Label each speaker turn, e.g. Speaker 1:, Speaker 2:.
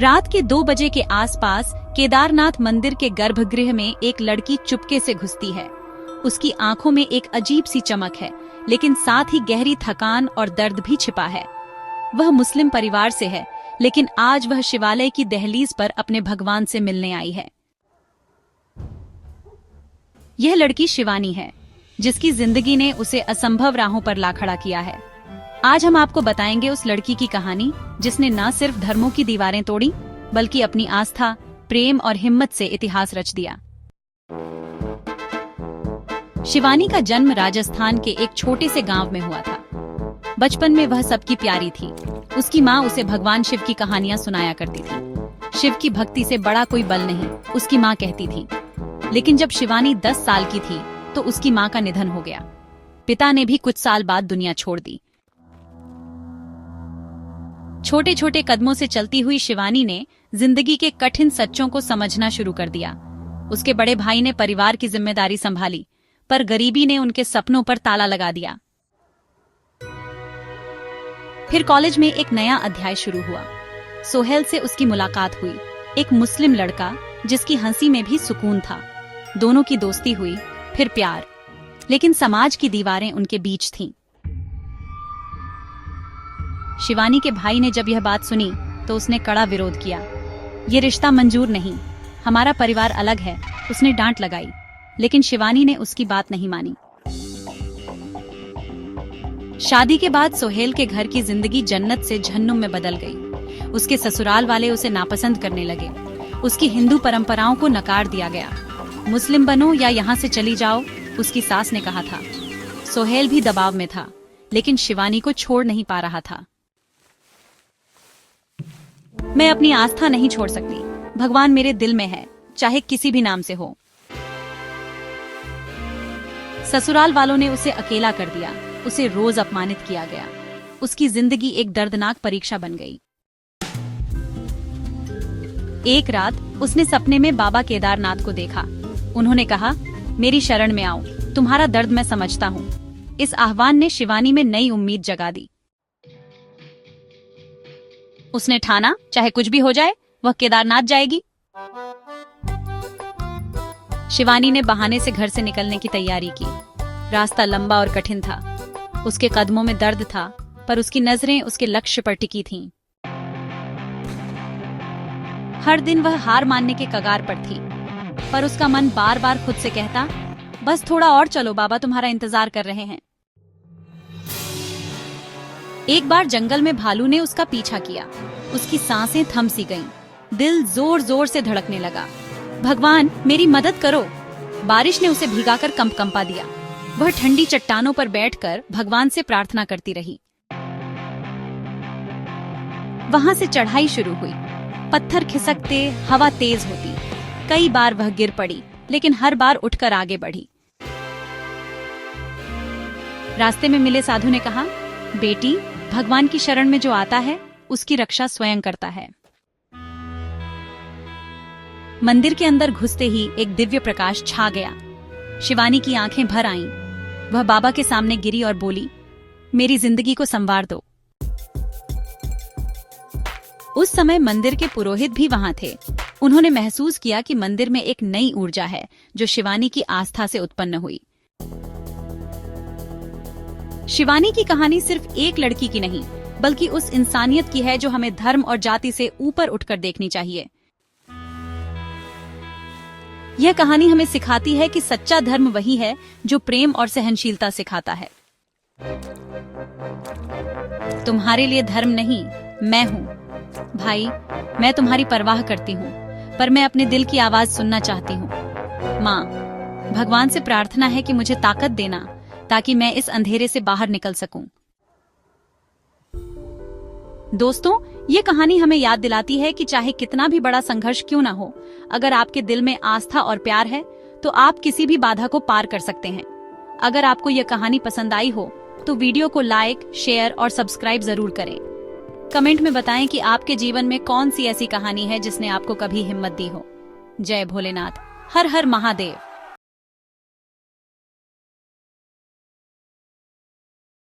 Speaker 1: रात के 2 बजे के आसपास केदारनाथ मंदिर के गर्भगृह में एक लड़की चुपके से घुसती है। उसकी आंखों में एक अजीब सी चमक है, लेकिन साथ ही गहरी थकान और दर्द भी छिपा है। वह मुस्लिम परिवार से है, लेकिन आज वह शिवालय की दहलीज पर अपने भगवान से मिलने आई है। यह लड़की शिवानी है, जिसकी जिंदगी ने उसे असंभव राहों पर ला खड़ा किया है। आज हम आपको बताएंगे उस लड़की की कहानी जिसने न सिर्फ धर्मों की दीवारें तोड़ी, बल्कि अपनी आस्था, प्रेम और हिम्मत से इतिहास रच दिया। शिवानी का जन्म राजस्थान के एक छोटे से गांव में हुआ था। बचपन में वह सबकी प्यारी थी। उसकी माँ उसे भगवान शिव की कहानियां सुनाया करती थी। शिव की भक्ति से बड़ा कोई बल नहीं, उसकी माँ कहती थी। लेकिन जब शिवानी 10 साल की थी तो उसकी माँ का निधन हो गया। पिता ने भी कुछ साल बाद दुनिया छोड़ दी। छोटे छोटे कदमों से चलती हुई शिवानी ने जिंदगी के कठिन सच्चों को समझना शुरू कर दिया। उसके बड़े भाई ने परिवार की जिम्मेदारी संभाली, पर गरीबी ने उनके सपनों पर ताला लगा दिया। फिर कॉलेज में एक नया अध्याय शुरू हुआ। सोहेल से उसकी मुलाकात हुई, एक मुस्लिम लड़का जिसकी हंसी में भी सुकून था। दोनों की दोस्ती हुई, फिर प्यार, लेकिन समाज की दीवारें उनके बीच थीं। शिवानी के भाई ने जब यह बात सुनी तो उसने कड़ा विरोध किया। ये रिश्ता मंजूर नहीं, हमारा परिवार अलग है, उसने डांट लगाई। लेकिन शिवानी ने उसकी बात नहीं मानी। शादी के बाद सोहेल के घर की जिंदगी जन्नत से जहन्नुम में बदल गई। उसके ससुराल वाले उसे नापसंद करने लगे। उसकी हिंदू परंपराओं को नकार दिया गया। मुस्लिम बनो या यहाँ से चली जाओ, उसकी सास ने कहा था। सोहेल भी दबाव में था, लेकिन शिवानी को छोड़ नहीं पा रहा था। मैं अपनी आस्था नहीं छोड़ सकती। भगवान मेरे दिल में है, चाहे किसी भी नाम से हो। ससुराल वालों ने उसे अकेला कर दिया। उसे रोज अपमानित किया गया। उसकी जिंदगी एक दर्दनाक परीक्षा बन गई। एक रात उसने सपने में बाबा केदारनाथ को देखा। उन्होंने कहा, मेरी शरण में आओ, तुम्हारा दर्द मैं समझता हूँ। इस आह्वान ने शिवानी में नई उम्मीद जगा दी। उसने ठाना, चाहे कुछ भी हो जाए, वह केदारनाथ जाएगी। शिवानी ने बहाने से घर से निकलने की तैयारी की। रास्ता लंबा और कठिन था। उसके कदमों में दर्द था, पर उसकी नजरें उसके लक्ष्य पर टिकी थीं। हर दिन वह हार मानने के कगार पर थी, पर उसका मन बार बार खुद से कहता, बस थोड़ा और चलो, बाबा तुम्हारा इंतजार कर रहे हैं। एक बार जंगल में भालू ने उसका पीछा किया। उसकी सांसें थम सी गईं। दिल जोर जोर से धड़कने लगा। भगवान मेरी मदद करो। बारिश ने उसे भिगाकर कंपा दिया। वह ठंडी चट्टानों पर बैठकर भगवान से प्रार्थना करती रही। वहां से चढ़ाई शुरू हुई। पत्थर खिसकते, हवा तेज होती। कई बार वह गिर पड़ी, लेकिन हर बार उठकर आगे बढ़ी। रास्ते में मिले साधु ने कहा, बेटी, भगवान की शरण में जो आता है उसकी रक्षा स्वयं करता है। मंदिर के अंदर घुसते ही एक दिव्य प्रकाश छा गया। शिवानी की आंखें भर आईं। वह बाबा के सामने गिरी और बोली, मेरी जिंदगी को संवार दो। उस समय मंदिर के पुरोहित भी वहां थे। उन्होंने महसूस किया कि मंदिर में एक नई ऊर्जा है जो शिवानी की आस्था से उत्पन्न हुई। शिवानी की कहानी सिर्फ एक लड़की की नहीं, बल्कि उस इंसानियत की है जो हमें धर्म और जाति से ऊपर उठकर देखनी चाहिए। यह कहानी हमें सिखाती है कि सच्चा धर्म वही है जो प्रेम और सहनशीलता सिखाता है। तुम्हारे लिए धर्म नहीं, मैं हूँ। भाई, मैं तुम्हारी परवाह करती हूँ, पर मैं अपने दिल की आवाज सुनना चाहती हूँ। माँ, भगवान से प्रार्थना है कि मुझे ताकत देना, ताकि मैं इस अंधेरे से बाहर निकल सकूं। दोस्तों, ये कहानी हमें याद दिलाती है कि चाहे कितना भी बड़ा संघर्ष क्यों ना हो, अगर आपके दिल में आस्था और प्यार है, तो आप किसी भी बाधा को पार कर सकते हैं। अगर आपको यह कहानी पसंद आई हो, तो वीडियो को लाइक, शेयर और सब्सक्राइब जरूर करें। कमेंट में बताएं कि आपके जीवन में कौन सी ऐसी कहानी है जिसने आपको कभी हिम्मत दी हो। जय भोलेनाथ, हर हर महादेव।